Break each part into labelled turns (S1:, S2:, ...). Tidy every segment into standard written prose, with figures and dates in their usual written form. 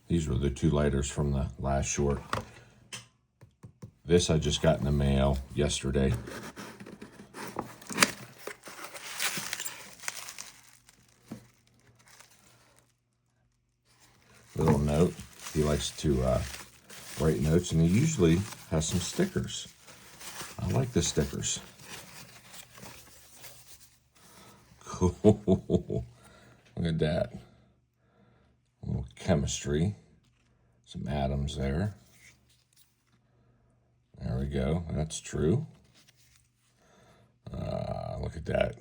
S1: These were the 2 lighters from the last short. This I just got in the mail yesterday. Little note. He likes to write notes, and he usually has some stickers. I like the stickers. Cool. Look at that. A little chemistry. Some atoms there. There we go. That's true. Look at that.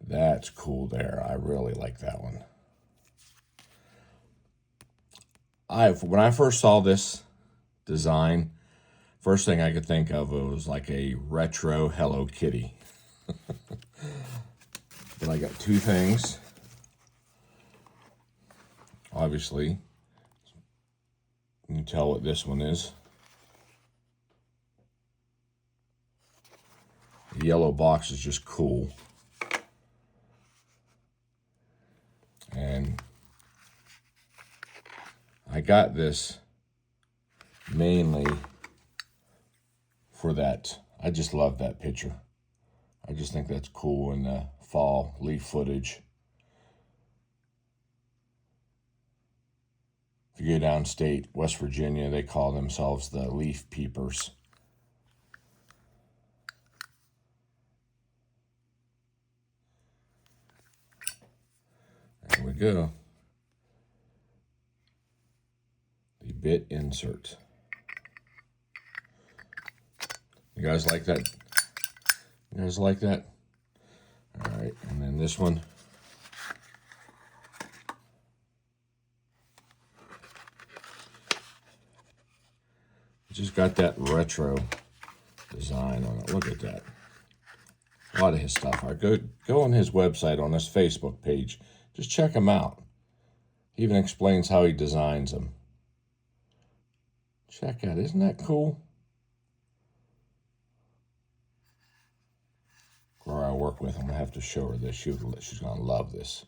S1: That's cool there. I really like that one. When I first saw this design, first thing I could think of was like a retro Hello Kitty. But I got 2 things. Obviously, you can tell what this one is. The yellow box is just cool. And I got this mainly for that. I just love that picture. I just think that's cool in the fall leaf footage. If you go downstate, West Virginia, they call themselves the leaf peepers. There we go. The bit insert. You guys like that? You guys like that? All right, and then this one. Just got that retro design on it. Look at that. A lot of his stuff. All right, go on his website, on his Facebook page. Just check him out. He even explains how he designs them. Check out. Isn't that cool? Where I work with, I'm going to have to show her this. She's going to love this.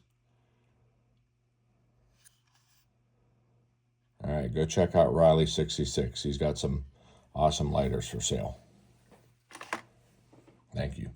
S1: All right, go check out Riley66. He's got some awesome lighters for sale. Thank you.